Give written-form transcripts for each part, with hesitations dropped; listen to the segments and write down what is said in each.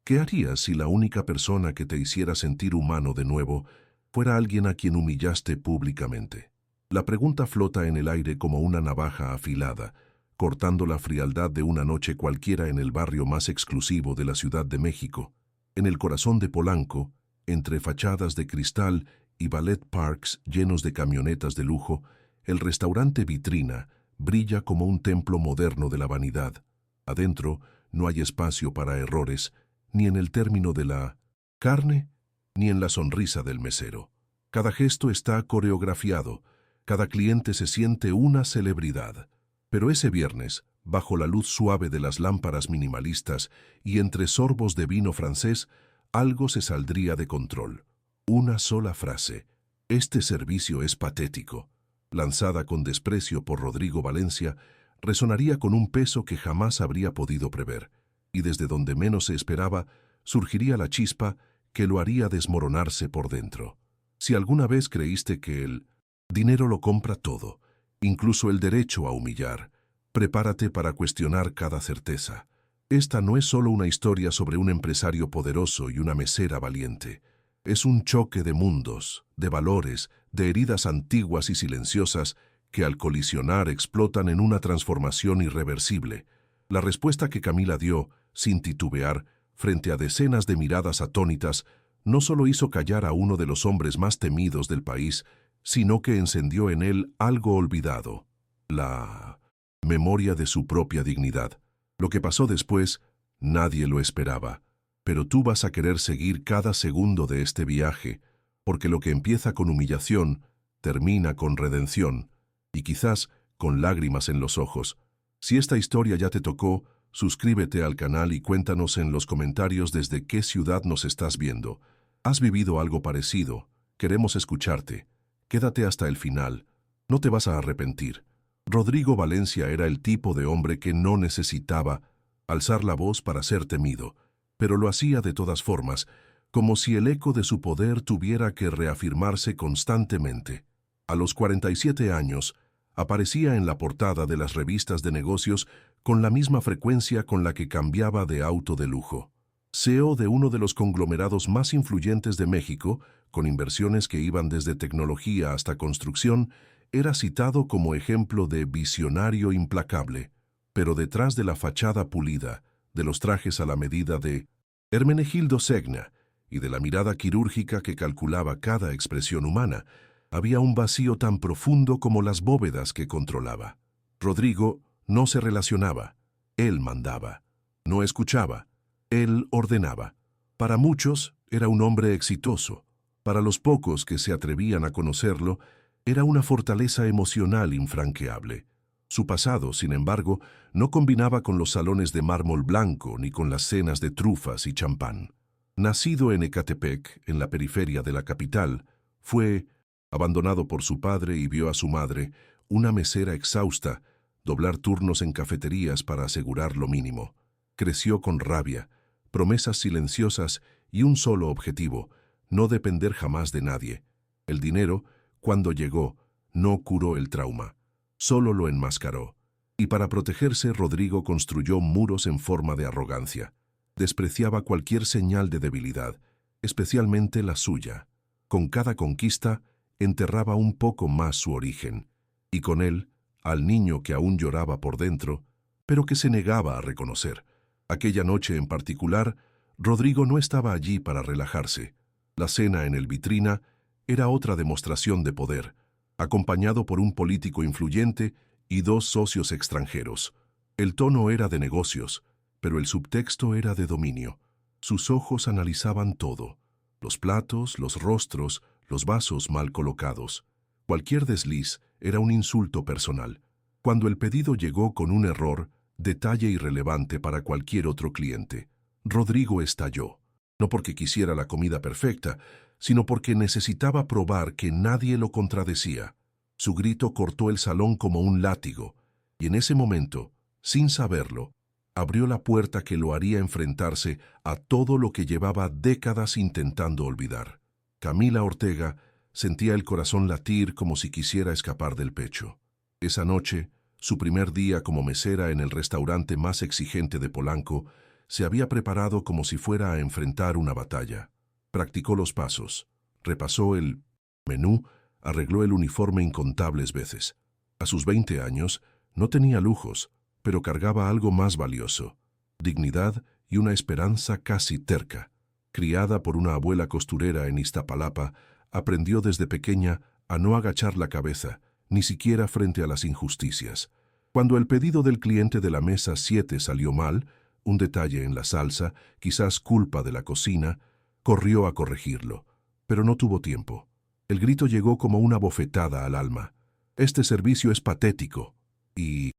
¿Qué harías si la única persona que te hiciera sentir humano de nuevo fuera alguien a quien humillaste públicamente? La pregunta flota en el aire como una navaja afilada, cortando la frialdad de una noche cualquiera en el barrio más exclusivo de la Ciudad de México, en el corazón de Polanco, entre fachadas de cristal y ballet parks llenos de camionetas de lujo. El restaurante Vitrina brilla como un templo moderno de la vanidad. Adentro no hay espacio para errores, ni en el término de la carne, ni en la sonrisa del mesero. Cada gesto está coreografiado, cada cliente se siente una celebridad. Pero ese viernes, bajo la luz suave de las lámparas minimalistas y entre sorbos de vino francés, algo se saldría de control. Una sola frase: «Este servicio es patético», lanzada con desprecio por Rodrigo Valencia, resonaría con un peso que jamás habría podido prever, y desde donde menos se esperaba surgiría la chispa que lo haría desmoronarse por dentro. Si alguna vez creíste que el dinero lo compra todo, incluso el derecho a humillar, prepárate para cuestionar cada certeza. Esta no es solo una historia sobre un empresario poderoso y una mesera valiente. Es un choque de mundos, de valores, de heridas antiguas y silenciosas que al colisionar explotan en una transformación irreversible. La respuesta que Camila dio, sin titubear, frente a decenas de miradas atónitas, no solo hizo callar a uno de los hombres más temidos del país, sino que encendió en él algo olvidado: la memoria de su propia dignidad. Lo que pasó después, nadie lo esperaba, pero tú vas a querer seguir cada segundo de este viaje, porque lo que empieza con humillación, termina con redención, y quizás con lágrimas en los ojos. Si esta historia ya te tocó, suscríbete al canal y cuéntanos en los comentarios desde qué ciudad nos estás viendo. ¿Has vivido algo parecido? Queremos escucharte. Quédate hasta el final. No te vas a arrepentir. Rodrigo Valencia era el tipo de hombre que no necesitaba alzar la voz para ser temido, pero lo hacía de todas formas, como si el eco de su poder tuviera que reafirmarse constantemente. A los 47 años, aparecía en la portada de las revistas de negocios con la misma frecuencia con la que cambiaba de auto de lujo. CEO de uno de los conglomerados más influyentes de México, con inversiones que iban desde tecnología hasta construcción, era citado como ejemplo de visionario implacable. Pero detrás de la fachada pulida, de los trajes a la medida de Hermenegildo Segna y de la mirada quirúrgica que calculaba cada expresión humana, había un vacío tan profundo como las bóvedas que controlaba. Rodrigo no se relacionaba, él mandaba. No escuchaba, él ordenaba. Para muchos era un hombre exitoso. Para los pocos que se atrevían a conocerlo, era una fortaleza emocional infranqueable. Su pasado, sin embargo, no combinaba con los salones de mármol blanco ni con las cenas de trufas y champán. Nacido en Ecatepec, en la periferia de la capital, fue abandonado por su padre y vio a su madre, una mesera exhausta, doblar turnos en cafeterías para asegurar lo mínimo. Creció con rabia, promesas silenciosas y un solo objetivo: no depender jamás de nadie. El dinero, cuando llegó, no curó el trauma, solo lo enmascaró. Y para protegerse, Rodrigo construyó muros en forma de arrogancia. Despreciaba cualquier señal de debilidad, especialmente la suya. Con cada conquista, enterraba un poco más su origen, y con él, al niño que aún lloraba por dentro, pero que se negaba a reconocer. Aquella noche en particular, Rodrigo no estaba allí para relajarse. La cena en el Vitrina era otra demostración de poder, acompañado por un político influyente y dos socios extranjeros. El tono era de negocios, pero el subtexto era de dominio. Sus ojos analizaban todo: los platos, los rostros, los vasos mal colocados. Cualquier desliz era un insulto personal. Cuando el pedido llegó con un error, detalle irrelevante para cualquier otro cliente, Rodrigo estalló. No porque quisiera la comida perfecta, sino porque necesitaba probar que nadie lo contradecía. Su grito cortó el salón como un látigo, y en ese momento, sin saberlo, abrió la puerta que lo haría enfrentarse a todo lo que llevaba décadas intentando olvidar. Camila Ortega sentía el corazón latir como si quisiera escapar del pecho. Esa noche, su primer día como mesera en el restaurante más exigente de Polanco, se había preparado como si fuera a enfrentar una batalla. Practicó los pasos, repasó el menú, arregló el uniforme incontables veces. A sus 20 años no tenía lujos, pero cargaba algo más valioso: dignidad y una esperanza casi terca. Criada por una abuela costurera en Iztapalapa, aprendió desde pequeña a no agachar la cabeza, ni siquiera frente a las injusticias. Cuando el pedido del cliente de la mesa 7 salió mal, un detalle en la salsa, quizás culpa de la cocina, corrió a corregirlo, pero no tuvo tiempo. El grito llegó como una bofetada al alma. «Este servicio es patético». Y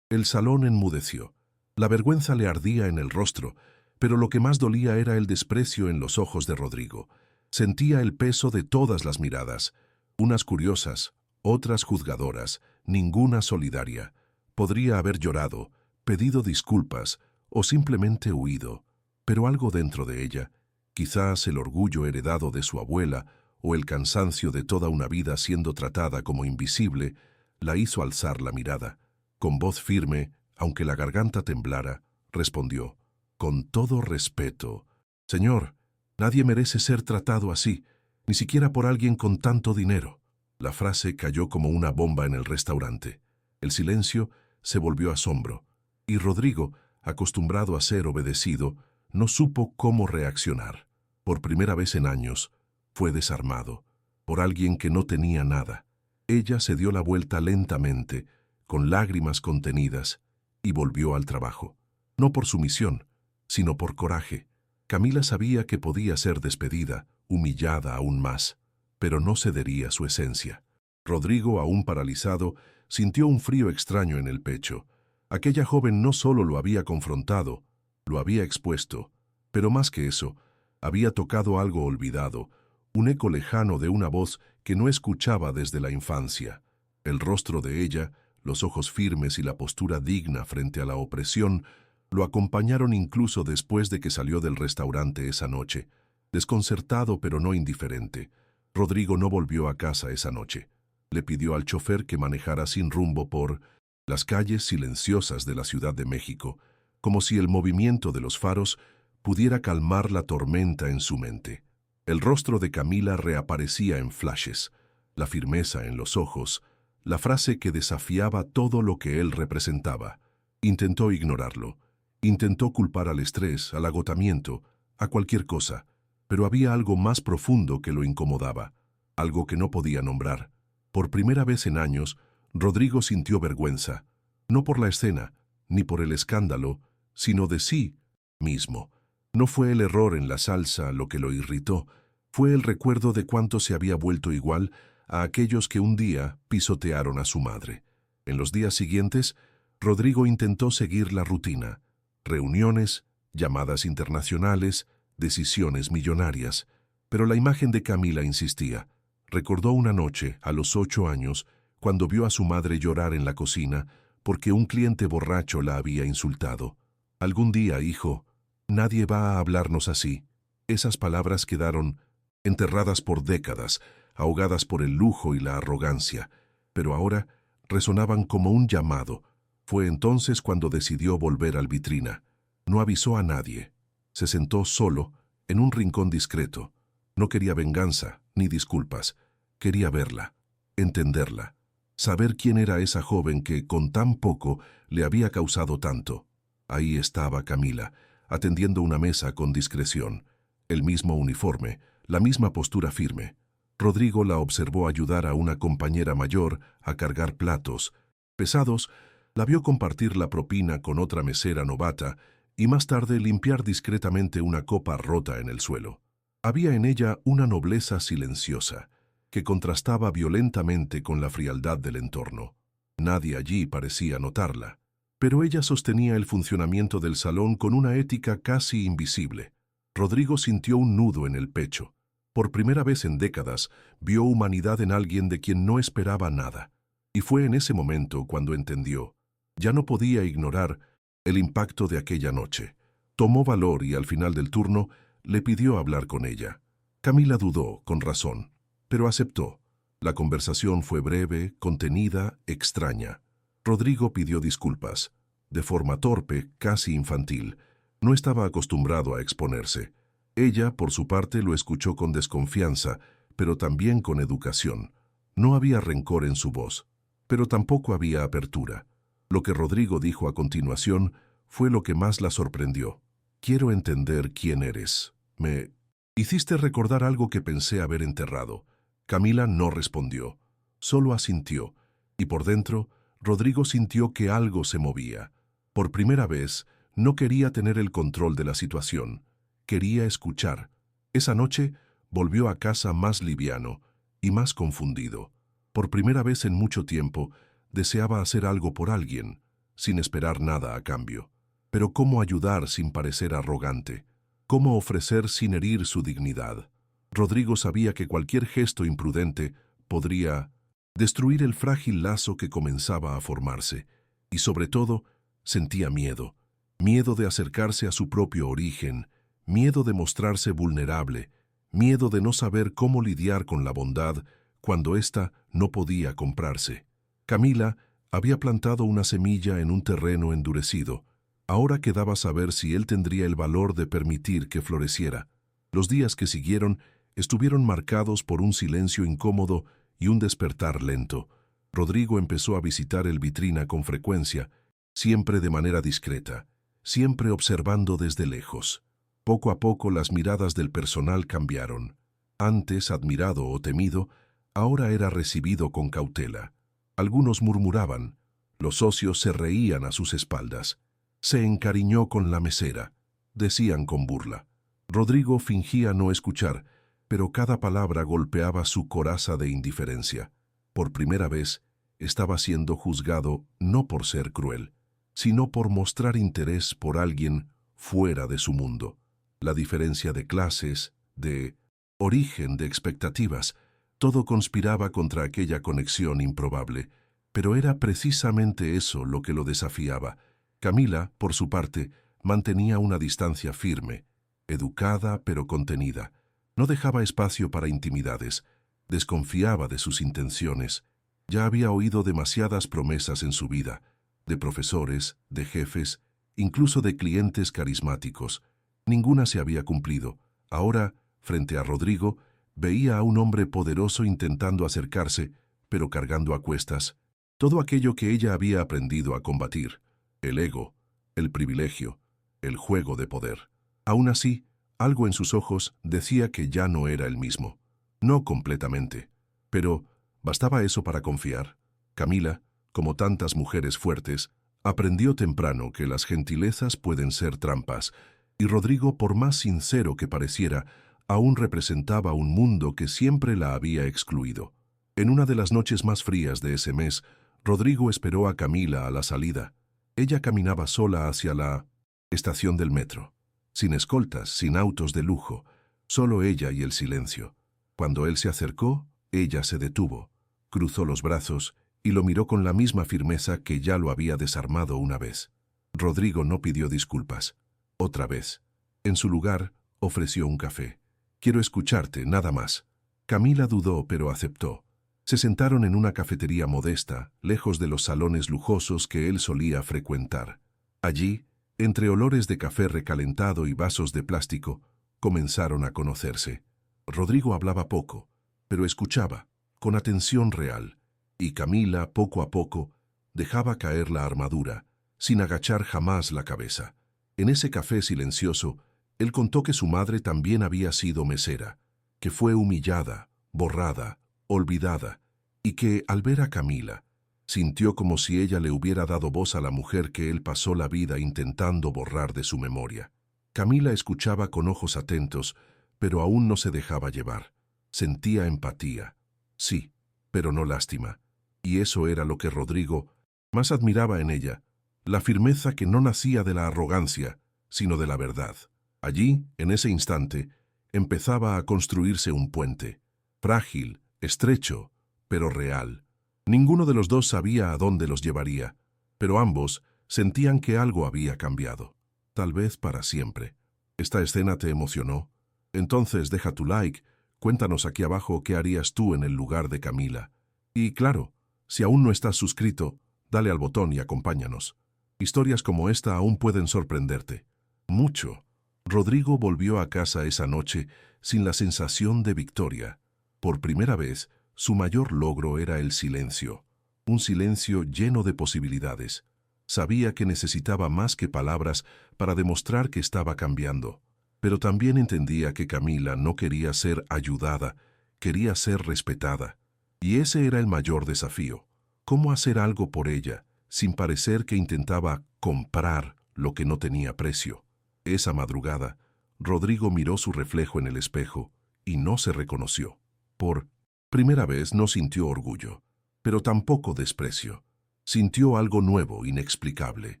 el salón enmudeció. La vergüenza le ardía en el rostro, pero lo que más dolía era el desprecio en los ojos de Rodrigo. Sentía el peso de todas las miradas, unas curiosas, otras juzgadoras, ninguna solidaria. Podría haber llorado, pedido disculpas o simplemente huido, pero algo dentro de ella, quizás el orgullo heredado de su abuela o el cansancio de toda una vida siendo tratada como invisible, la hizo alzar la mirada. Con voz firme, aunque la garganta temblara, respondió: «Con todo respeto, señor, nadie merece ser tratado así, ni siquiera por alguien con tanto dinero». La frase cayó como una bomba en el restaurante. El silencio se volvió asombro, y Rodrigo, acostumbrado a ser obedecido, no supo cómo reaccionar. Por primera vez en años, fue desarmado por alguien que no tenía nada. Ella se dio la vuelta lentamente, con lágrimas contenidas, y volvió al trabajo. No por sumisión, sino por coraje. Camila sabía que podía ser despedida, humillada aún más, pero no cedería su esencia. Rodrigo, aún paralizado, sintió un frío extraño en el pecho. Aquella joven no solo lo había confrontado, lo había expuesto, pero más que eso, había tocado algo olvidado, un eco lejano de una voz que no escuchaba desde la infancia. El rostro de ella, los ojos firmes y la postura digna frente a la opresión, lo acompañaron incluso después de que salió del restaurante esa noche. Desconcertado pero no indiferente, Rodrigo no volvió a casa esa noche. Le pidió al chofer que manejara sin rumbo por las calles silenciosas de la Ciudad de México, como si el movimiento de los faros pudiera calmar la tormenta en su mente. El rostro de Camila reaparecía en flashes, la firmeza en los ojos, la frase que desafiaba todo lo que él representaba. Intentó ignorarlo, intentó culpar al estrés, al agotamiento, a cualquier cosa, pero había algo más profundo que lo incomodaba, algo que no podía nombrar. Por primera vez en años, Rodrigo sintió vergüenza, no por la escena, ni por el escándalo, sino de sí mismo. No fue el error en la salsa lo que lo irritó, fue el recuerdo de cuánto se había vuelto igual a aquellos que un día pisotearon a su madre. En los días siguientes, Rodrigo intentó seguir la rutina: reuniones, llamadas internacionales, decisiones millonarias. Pero la imagen de Camila insistía. Recordó una noche, a los 8 años, cuando vio a su madre llorar en la cocina porque un cliente borracho la había insultado. «Algún día, hijo, nadie va a hablarnos así». Esas palabras quedaron enterradas por décadas, ahogadas por el lujo y la arrogancia, pero ahora resonaban como un llamado. Fue entonces cuando decidió volver al vitrina. No avisó a nadie. Se sentó solo, en un rincón discreto. No quería venganza, ni disculpas. Quería verla, entenderla, saber quién era esa joven que, con tan poco, le había causado tanto. Ahí estaba Camila, atendiendo una mesa con discreción. El mismo uniforme, la misma postura firme. Rodrigo la observó ayudar a una compañera mayor a cargar platos pesados, la vio compartir la propina con otra mesera novata y más tarde limpiar discretamente una copa rota en el suelo. Había en ella una nobleza silenciosa, que contrastaba violentamente con la frialdad del entorno. Nadie allí parecía notarla, pero ella sostenía el funcionamiento del salón con una ética casi invisible. Rodrigo sintió un nudo en el pecho. Por primera vez en décadas, vio humanidad en alguien de quien no esperaba nada. Y fue en ese momento cuando entendió. Ya no podía ignorar el impacto de aquella noche. Tomó valor y al final del turno le pidió hablar con ella. Camila dudó, con razón, pero aceptó. La conversación fue breve, contenida, extraña. Rodrigo pidió disculpas, de forma torpe, casi infantil. No estaba acostumbrado a exponerse. Ella, por su parte, lo escuchó con desconfianza, pero también con educación. No había rencor en su voz, pero tampoco había apertura. Lo que Rodrigo dijo a continuación fue lo que más la sorprendió. «Quiero entender quién eres. Me hiciste recordar algo que pensé haber enterrado». Camila no respondió, solo asintió, y por dentro, Rodrigo sintió que algo se movía. Por primera vez, no quería tener el control de la situación. Quería escuchar. Esa noche volvió a casa más liviano y más confundido. Por primera vez en mucho tiempo, deseaba hacer algo por alguien, sin esperar nada a cambio. Pero ¿cómo ayudar sin parecer arrogante? ¿Cómo ofrecer sin herir su dignidad? Rodrigo sabía que cualquier gesto imprudente podría destruir el frágil lazo que comenzaba a formarse, y sobre todo, sentía miedo. Miedo de acercarse a su propio origen, miedo de mostrarse vulnerable, miedo de no saber cómo lidiar con la bondad cuando ésta no podía comprarse. Camila había plantado una semilla en un terreno endurecido. Ahora quedaba saber si él tendría el valor de permitir que floreciera. Los días que siguieron estuvieron marcados por un silencio incómodo y un despertar lento. Rodrigo empezó a visitar el vitrina con frecuencia, siempre de manera discreta, siempre observando desde lejos. Poco a poco las miradas del personal cambiaron. Antes admirado o temido, ahora era recibido con cautela. Algunos murmuraban, los socios se reían a sus espaldas. Se encariñó con la mesera, decían con burla. Rodrigo fingía no escuchar, pero cada palabra golpeaba su coraza de indiferencia. Por primera vez, estaba siendo juzgado no por ser cruel, sino por mostrar interés por alguien fuera de su mundo. La diferencia de clases, de origen, de expectativas, todo conspiraba contra aquella conexión improbable, pero era precisamente eso lo que lo desafiaba. Camila, por su parte, mantenía una distancia firme, educada pero contenida. No dejaba espacio para intimidades, desconfiaba de sus intenciones. Ya había oído demasiadas promesas en su vida, de profesores, de jefes, incluso de clientes carismáticos. Ninguna se había cumplido. Ahora, frente a Rodrigo, veía a un hombre poderoso intentando acercarse, pero cargando a cuestas todo aquello que ella había aprendido a combatir: el ego, el privilegio, el juego de poder. Aún así, algo en sus ojos decía que ya no era el mismo. No completamente, pero ¿bastaba eso para confiar? Camila, como tantas mujeres fuertes, aprendió temprano que las gentilezas pueden ser trampas, y Rodrigo, por más sincero que pareciera, aún representaba un mundo que siempre la había excluido. En una de las noches más frías de ese mes, Rodrigo esperó a Camila a la salida. Ella caminaba sola hacia la estación del metro, sin escoltas, sin autos de lujo, solo ella y el silencio. Cuando él se acercó, ella se detuvo, cruzó los brazos y lo miró con la misma firmeza que ya lo había desarmado una vez. Rodrigo no pidió disculpas. Otra vez. En su lugar, ofreció un café. «Quiero escucharte, nada más». Camila dudó, pero aceptó. Se sentaron en una cafetería modesta, lejos de los salones lujosos que él solía frecuentar. Allí, entre olores de café recalentado y vasos de plástico, comenzaron a conocerse. Rodrigo hablaba poco, pero escuchaba, con atención real, y Camila, poco a poco, dejaba caer la armadura, sin agachar jamás la cabeza. En ese café silencioso, él contó que su madre también había sido mesera, que fue humillada, borrada, olvidada, y que, al ver a Camila, sintió como si ella le hubiera dado voz a la mujer que él pasó la vida intentando borrar de su memoria. Camila escuchaba con ojos atentos, pero aún no se dejaba llevar. Sentía empatía, sí, pero no lástima, y eso era lo que Rodrigo más admiraba en ella, la firmeza que no nacía de la arrogancia, sino de la verdad. Allí, en ese instante, empezaba a construirse un puente, frágil, estrecho, pero real. Ninguno de los dos sabía a dónde los llevaría, pero ambos sentían que algo había cambiado, tal vez para siempre. ¿Esta escena te emocionó? Entonces deja tu like, cuéntanos aquí abajo qué harías tú en el lugar de Camila. Y claro, si aún no estás suscrito, dale al botón y acompáñanos. Historias como esta aún pueden sorprenderte. Mucho. Rodrigo volvió a casa esa noche sin la sensación de victoria. Por primera vez, su mayor logro era el silencio. Un silencio lleno de posibilidades. Sabía que necesitaba más que palabras para demostrar que estaba cambiando. Pero también entendía que Camila no quería ser ayudada, quería ser respetada. Y ese era el mayor desafío. ¿Cómo hacer algo por ella, sin parecer que intentaba comprar lo que no tenía precio? Esa madrugada, Rodrigo miró su reflejo en el espejo y no se reconoció. Por primera vez no sintió orgullo, pero tampoco desprecio. Sintió algo nuevo, inexplicable.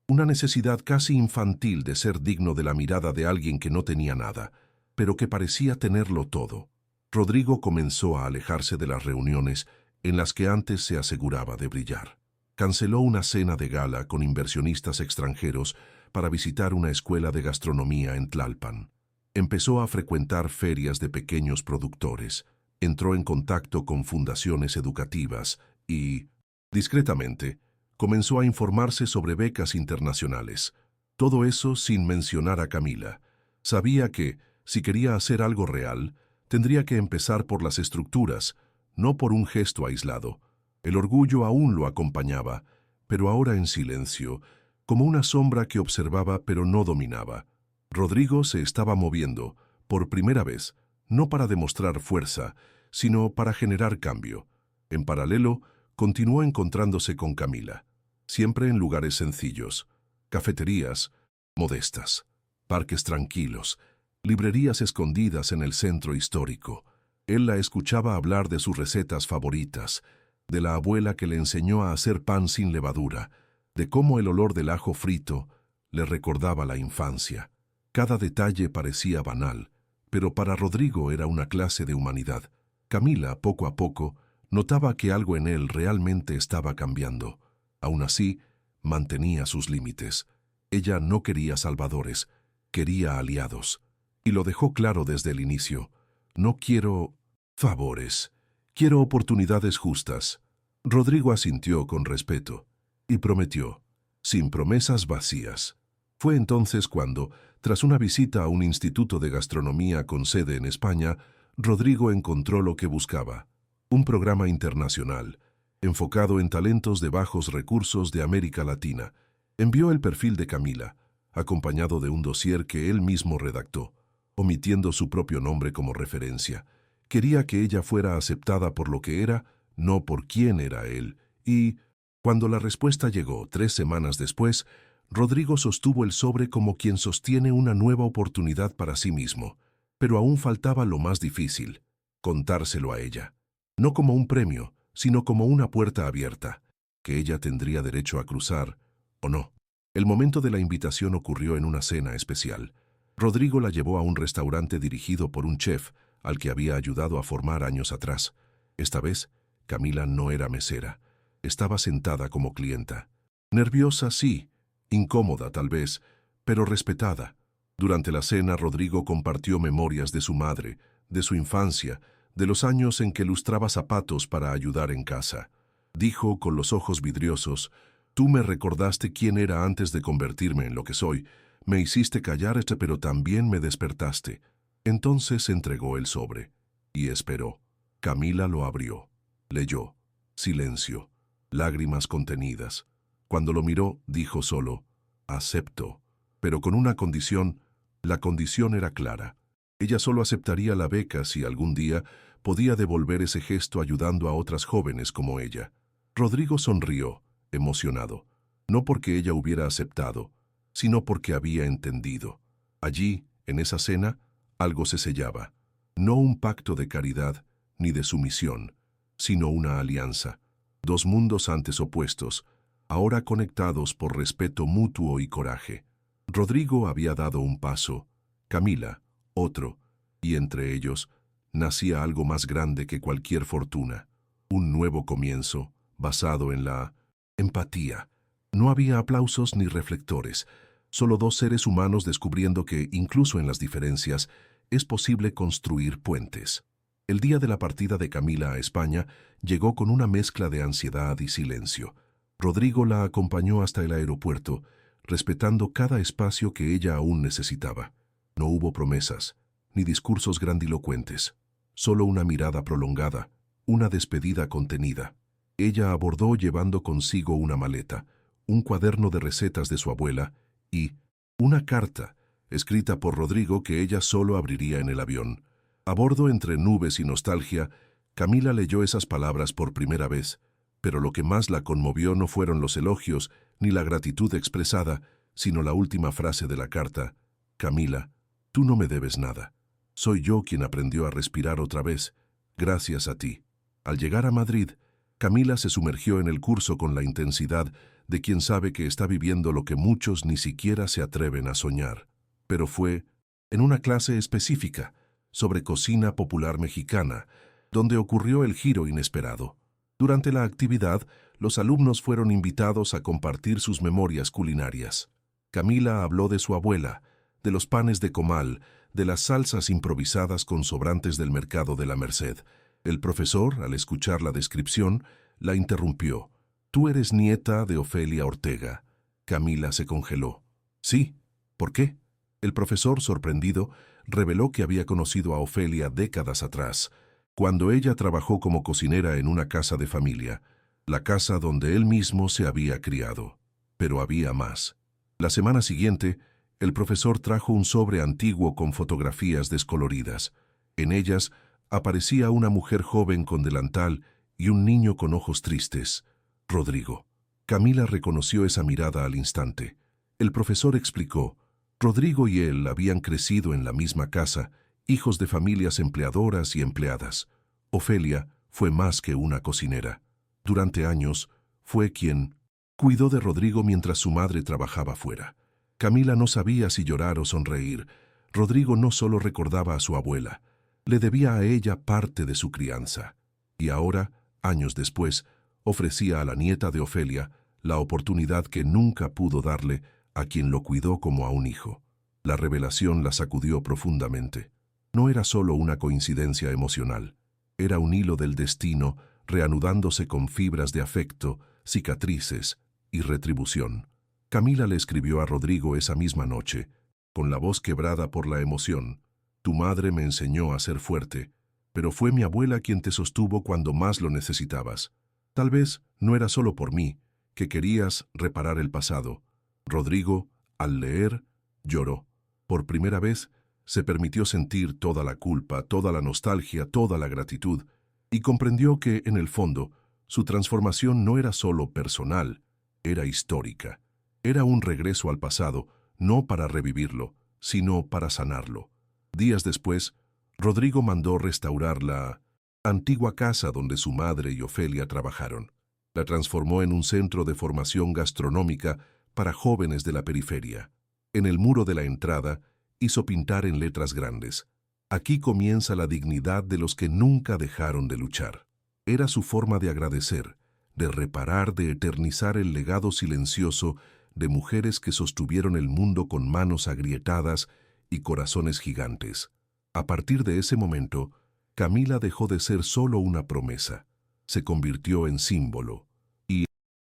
Una necesidad casi infantil de ser digno de la mirada de alguien que no tenía nada, pero que parecía tenerlo todo. Rodrigo comenzó a alejarse de las reuniones en las que antes se aseguraba de brillar. Canceló una cena de gala con inversionistas extranjeros para visitar una escuela de gastronomía en Tlalpan. Empezó a frecuentar ferias de pequeños productores, entró en contacto con fundaciones educativas y, discretamente, comenzó a informarse sobre becas internacionales. Todo eso sin mencionar a Camila. Sabía que, si quería hacer algo real, tendría que empezar por las estructuras, no por un gesto aislado. El orgullo aún lo acompañaba, pero ahora en silencio, como una sombra que observaba pero no dominaba. Rodrigo se estaba moviendo, por primera vez, no para demostrar fuerza, sino para generar cambio. En paralelo, continuó encontrándose con Camila, siempre en lugares sencillos, cafeterías modestas, parques tranquilos, librerías escondidas en el centro histórico. Él la escuchaba hablar de sus recetas favoritas, de la abuela que le enseñó a hacer pan sin levadura, de cómo el olor del ajo frito le recordaba la infancia. Cada detalle parecía banal, pero para Rodrigo era una clase de humanidad. Camila, poco a poco, notaba que algo en él realmente estaba cambiando. Aún así, mantenía sus límites. Ella no quería salvadores, quería aliados. Y lo dejó claro desde el inicio. No quiero favores, quiero oportunidades justas. Rodrigo asintió con respeto y prometió, sin promesas vacías. Fue entonces cuando, tras una visita a un instituto de gastronomía con sede en España, Rodrigo encontró lo que buscaba: un programa internacional, enfocado en talentos de bajos recursos de América Latina. Envió el perfil de Camila, acompañado de un dossier que él mismo redactó, omitiendo su propio nombre como referencia. Quería que ella fuera aceptada por lo que era, no por quién era él, y, cuando la respuesta llegó 3 semanas después, Rodrigo sostuvo el sobre como quien sostiene una nueva oportunidad para sí mismo. Pero aún faltaba lo más difícil: contárselo a ella. No como un premio, sino como una puerta abierta, que ella tendría derecho a cruzar, o no. El momento de la invitación ocurrió en una cena especial. Rodrigo la llevó a un restaurante dirigido por un chef al que había ayudado a formar años atrás. Esta vez, Camila no era mesera. Estaba sentada como clienta. Nerviosa, sí, incómoda tal vez, pero respetada. Durante la cena, Rodrigo compartió memorias de su madre, de su infancia, de los años en que lustraba zapatos para ayudar en casa. Dijo con los ojos vidriosos: «Tú me recordaste quién era antes de convertirme en lo que soy. Me hiciste callar, pero también me despertaste». Entonces entregó el sobre y esperó. Camila lo abrió. Leyó. Silencio. Lágrimas contenidas. Cuando lo miró, dijo solo: «Acepto», pero con una condición. La condición era clara. Ella solo aceptaría la beca si algún día podía devolver ese gesto ayudando a otras jóvenes como ella. Rodrigo sonrió, emocionado, no porque ella hubiera aceptado, sino porque había entendido. Allí, en esa cena, algo se sellaba. No un pacto de caridad ni de sumisión, sino una alianza. 2 mundos antes opuestos, ahora conectados por respeto mutuo y coraje. Rodrigo había dado un paso, Camila otro, y entre ellos nacía algo más grande que cualquier fortuna. Un nuevo comienzo, basado en la empatía. No había aplausos ni reflectores, solo 2 seres humanos descubriendo que, incluso en las diferencias, es posible construir puentes. El día de la partida de Camila a España llegó con una mezcla de ansiedad y silencio. Rodrigo la acompañó hasta el aeropuerto, respetando cada espacio que ella aún necesitaba. No hubo promesas, ni discursos grandilocuentes, solo una mirada prolongada, una despedida contenida. Ella abordó llevando consigo una maleta, un cuaderno de recetas de su abuela y una carta, escrita por Rodrigo que ella solo abriría en el avión. A bordo, entre nubes y nostalgia, Camila leyó esas palabras por primera vez, pero lo que más la conmovió no fueron los elogios ni la gratitud expresada, sino la última frase de la carta: Camila, tú no me debes nada. Soy yo quien aprendió a respirar otra vez, gracias a ti. Al llegar a Madrid, Camila se sumergió en el curso con la intensidad de quien sabe que está viviendo lo que muchos ni siquiera se atreven a soñar. Pero fue en una clase específica sobre cocina popular mexicana, donde ocurrió el giro inesperado. Durante la actividad, los alumnos fueron invitados a compartir sus memorias culinarias. Camila habló de su abuela, de los panes de comal, de las salsas improvisadas con sobrantes del mercado de la Merced. El profesor, al escuchar la descripción, la interrumpió. «Tú eres nieta de Ofelia Ortega». Camila se congeló. «Sí. ¿Por qué?». El profesor, sorprendido, reveló que había conocido a Ofelia décadas atrás, cuando ella trabajó como cocinera en una casa de familia, la casa donde él mismo se había criado. Pero había más. La semana siguiente, el profesor trajo un sobre antiguo con fotografías descoloridas. En ellas aparecía una mujer joven con delantal y un niño con ojos tristes. Rodrigo. Camila reconoció esa mirada al instante. El profesor explicó: Rodrigo y él habían crecido en la misma casa, hijos de familias empleadoras y empleadas. Ofelia fue más que una cocinera. Durante años, fue quien cuidó de Rodrigo mientras su madre trabajaba fuera. Camila no sabía si llorar o sonreír. Rodrigo no solo recordaba a su abuela, le debía a ella parte de su crianza. Y ahora, años después, ofrecía a la nieta de Ofelia la oportunidad que nunca pudo darle a quien lo cuidó como a un hijo. La revelación la sacudió profundamente. No era solo una coincidencia emocional, era un hilo del destino reanudándose con fibras de afecto, cicatrices y retribución. Camila le escribió a Rodrigo esa misma noche, con la voz quebrada por la emoción: «Tu madre me enseñó a ser fuerte, pero fue mi abuela quien te sostuvo cuando más lo necesitabas. Tal vez no era solo por mí, que querías reparar el pasado». Rodrigo, al leer, lloró. Por primera vez, se permitió sentir toda la culpa, toda la nostalgia, toda la gratitud, y comprendió que, en el fondo, su transformación no era solo personal, era histórica. Era un regreso al pasado, no para revivirlo, sino para sanarlo. Días después, Rodrigo mandó restaurar la antigua casa donde su madre y Ofelia trabajaron. La transformó en un centro de formación gastronómica para jóvenes de la periferia. En el muro de la entrada hizo pintar en letras grandes: «Aquí comienza la dignidad de los que nunca dejaron de luchar». Era su forma de agradecer, de reparar, de eternizar el legado silencioso de mujeres que sostuvieron el mundo con manos agrietadas y corazones gigantes. A partir de ese momento, Camila dejó de ser solo una promesa, se convirtió en símbolo. Y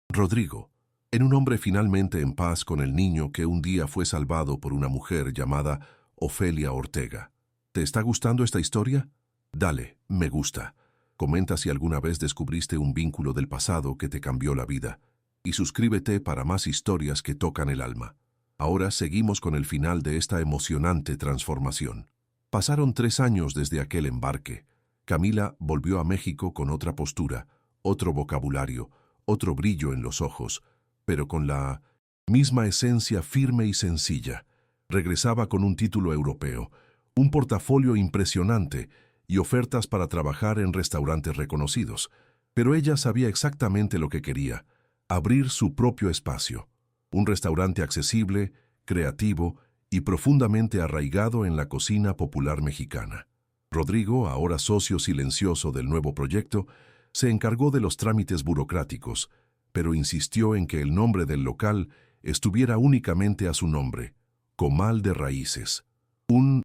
Rodrigo, en un hombre finalmente en paz con el niño que un día fue salvado por una mujer llamada Ofelia Ortega. ¿Te está gustando esta historia? Dale, me gusta. Comenta si alguna vez descubriste un vínculo del pasado que te cambió la vida. Y suscríbete para más historias que tocan el alma. Ahora seguimos con el final de esta emocionante transformación. Pasaron 3 años desde aquel embarque. Camila volvió a México con otra postura, otro vocabulario, otro brillo en los ojos, pero con la misma esencia firme y sencilla. Regresaba con un título europeo, un portafolio impresionante y ofertas para trabajar en restaurantes reconocidos. Pero ella sabía exactamente lo que quería: abrir su propio espacio. Un restaurante accesible, creativo y profundamente arraigado en la cocina popular mexicana. Rodrigo, ahora socio silencioso del nuevo proyecto, se encargó de los trámites burocráticos, pero insistió en que el nombre del local estuviera únicamente a su nombre: Comal de Raíces. Un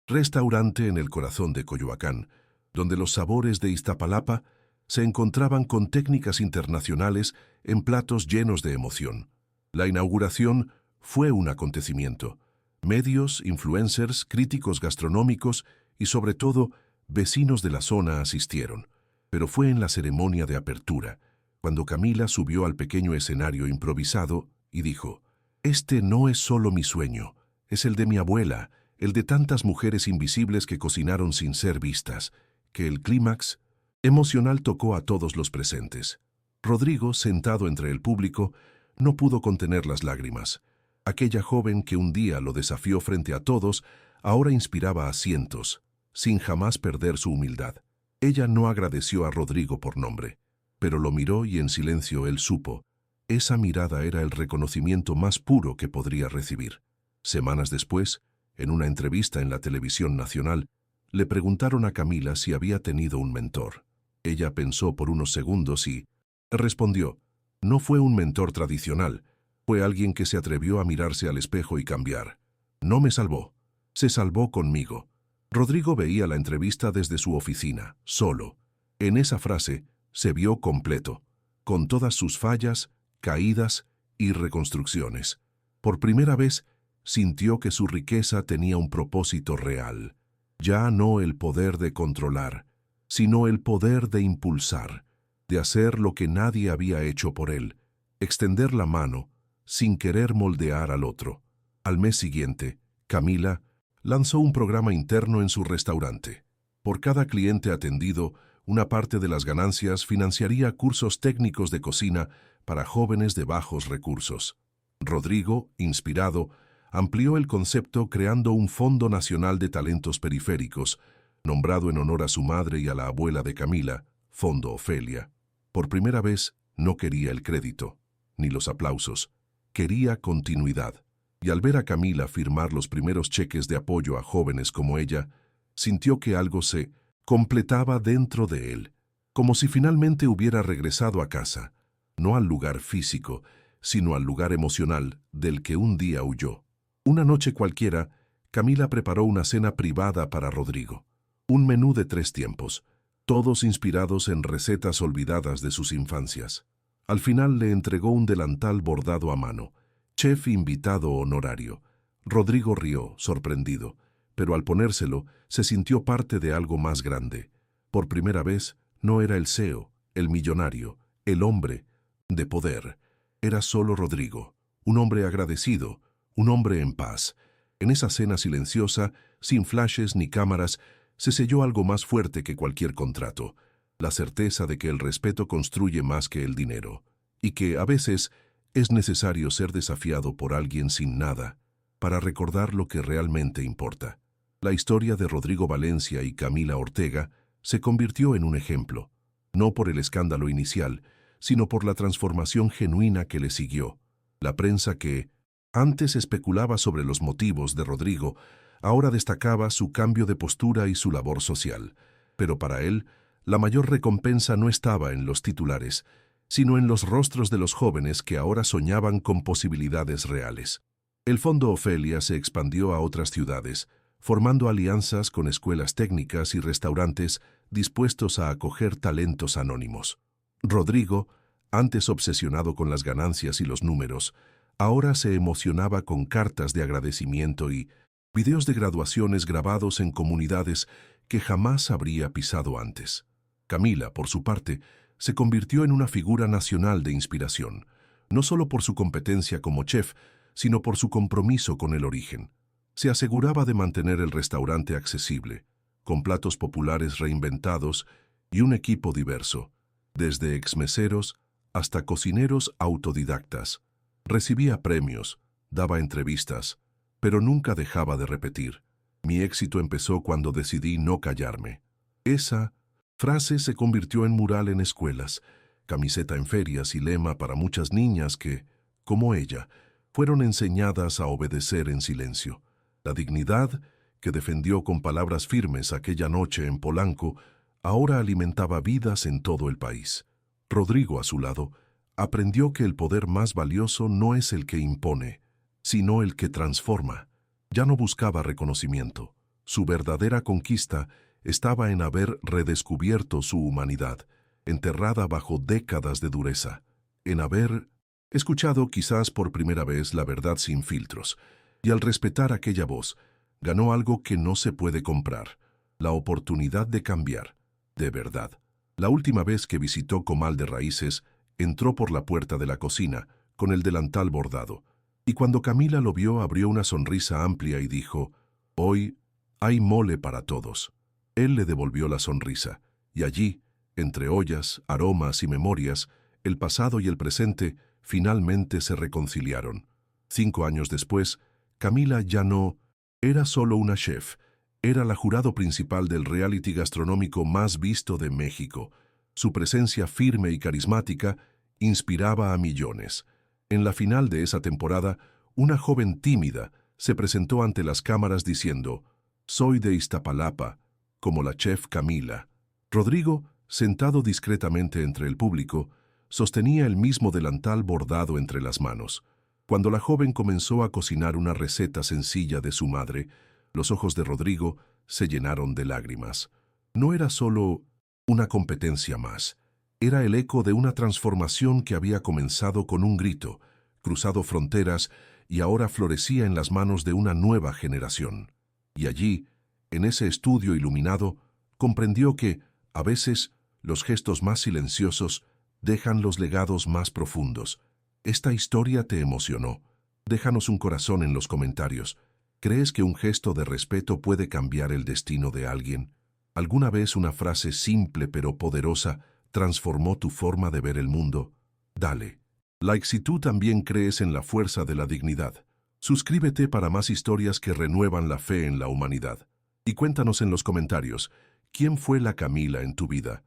restaurante en el corazón de Coyoacán, donde los sabores de Iztapalapa se encontraban con técnicas internacionales en platos llenos de emoción. La inauguración fue un acontecimiento. Medios, influencers, críticos gastronómicos y, sobre todo, vecinos de la zona asistieron. Pero fue en la ceremonia de apertura, cuando Camila subió al pequeño escenario improvisado y dijo: «Este no es solo mi sueño, es el de mi abuela, el de tantas mujeres invisibles que cocinaron sin ser vistas», que el clímax emocional tocó a todos los presentes. Rodrigo, sentado entre el público, no pudo contener las lágrimas. Aquella joven que un día lo desafió frente a todos, ahora inspiraba a cientos, sin jamás perder su humildad. Ella no agradeció a Rodrigo por nombre, pero lo miró y en silencio él supo. Esa mirada era el reconocimiento más puro que podría recibir. Semanas después, en una entrevista en la televisión nacional, le preguntaron a Camila si había tenido un mentor. Ella pensó por unos segundos y respondió: «No fue un mentor tradicional, fue alguien que se atrevió a mirarse al espejo y cambiar. No me salvó, se salvó conmigo». Rodrigo veía la entrevista desde su oficina, solo. En esa frase se vio completo, con todas sus fallas, caídas y reconstrucciones. Por primera vez, sintió que su riqueza tenía un propósito real. Ya no el poder de controlar, sino el poder de impulsar, de hacer lo que nadie había hecho por él, extender la mano, sin querer moldear al otro. Al mes siguiente, Camila lanzó un programa interno en su restaurante. Por cada cliente atendido, una parte de las ganancias financiaría cursos técnicos de cocina para jóvenes de bajos recursos. Rodrigo, inspirado, amplió el concepto creando un Fondo Nacional de Talentos Periféricos, nombrado en honor a su madre y a la abuela de Camila, Fondo Ofelia. Por primera vez, no quería el crédito, ni los aplausos, quería continuidad. Y al ver a Camila firmar los primeros cheques de apoyo a jóvenes como ella, sintió que algo se completaba dentro de él, como si finalmente hubiera regresado a casa, no al lugar físico, sino al lugar emocional del que un día huyó. Una noche cualquiera, Camila preparó una cena privada para Rodrigo. Un menú de 3 tiempos, todos inspirados en recetas olvidadas de sus infancias. Al final le entregó un delantal bordado a mano, chef invitado honorario. Rodrigo rió, sorprendido, pero al ponérselo se sintió parte de algo más grande. Por primera vez, no era el CEO, el millonario, el hombre de poder. Era solo Rodrigo, un hombre agradecido, un hombre en paz. En esa cena silenciosa, sin flashes ni cámaras, se selló algo más fuerte que cualquier contrato, la certeza de que el respeto construye más que el dinero, y que, a veces, es necesario ser desafiado por alguien sin nada para recordar lo que realmente importa. La historia de Rodrigo Valencia y Camila Ortega se convirtió en un ejemplo, no por el escándalo inicial, sino por la transformación genuina que le siguió. La prensa que antes especulaba sobre los motivos de Rodrigo, ahora destacaba su cambio de postura y su labor social. Pero para él, la mayor recompensa no estaba en los titulares, sino en los rostros de los jóvenes que ahora soñaban con posibilidades reales. El Fondo Ofelia se expandió a otras ciudades, formando alianzas con escuelas técnicas y restaurantes dispuestos a acoger talentos anónimos. Rodrigo, antes obsesionado con las ganancias y los números, ahora se emocionaba con cartas de agradecimiento y videos de graduaciones grabados en comunidades que jamás habría pisado antes. Camila, por su parte, se convirtió en una figura nacional de inspiración, no solo por su competencia como chef, sino por su compromiso con el origen. Se aseguraba de mantener el restaurante accesible, con platos populares reinventados y un equipo diverso, desde exmeseros hasta cocineros autodidactas. Recibía premios, daba entrevistas, pero nunca dejaba de repetir: «Mi éxito empezó cuando decidí no callarme». Esa frase se convirtió en mural en escuelas, camiseta en ferias y lema para muchas niñas que, como ella, fueron enseñadas a obedecer en silencio. La dignidad que defendió con palabras firmes aquella noche en Polanco ahora alimentaba vidas en todo el país. Rodrigo, a su lado, aprendió que el poder más valioso no es el que impone, sino el que transforma. Ya no buscaba reconocimiento. Su verdadera conquista estaba en haber redescubierto su humanidad, enterrada bajo décadas de dureza, en haber escuchado quizás por primera vez la verdad sin filtros, y al respetar aquella voz, ganó algo que no se puede comprar, la oportunidad de cambiar, de verdad. La última vez que visitó Comal de Raíces, entró por la puerta de la cocina, con el delantal bordado, y cuando Camila lo vio abrió una sonrisa amplia y dijo, «Hoy hay mole para todos». Él le devolvió la sonrisa, y allí, entre ollas, aromas y memorias, el pasado y el presente finalmente se reconciliaron. 5 años después, Camila ya no era solo una chef, era la jurado principal del reality gastronómico más visto de México. Su presencia firme y carismática inspiraba a millones. En la final de esa temporada, una joven tímida se presentó ante las cámaras diciendo, «Soy de Iztapalapa, como la chef Camila». Rodrigo, sentado discretamente entre el público, sostenía el mismo delantal bordado entre las manos. Cuando la joven comenzó a cocinar una receta sencilla de su madre, los ojos de Rodrigo se llenaron de lágrimas. No era solo una competencia más, era el eco de una transformación que había comenzado con un grito, cruzado fronteras y ahora florecía en las manos de una nueva generación. Y allí, en ese estudio iluminado, comprendió que, a veces, los gestos más silenciosos dejan los legados más profundos. Esta historia te emocionó. Déjanos un corazón en los comentarios. ¿Crees que un gesto de respeto puede cambiar el destino de alguien? ¿Alguna vez una frase simple pero poderosa transformó tu forma de ver el mundo? Dale like si tú también crees en la fuerza de la dignidad. Suscríbete para más historias que renuevan la fe en la humanidad. Y cuéntanos en los comentarios, ¿quién fue la Camila en tu vida?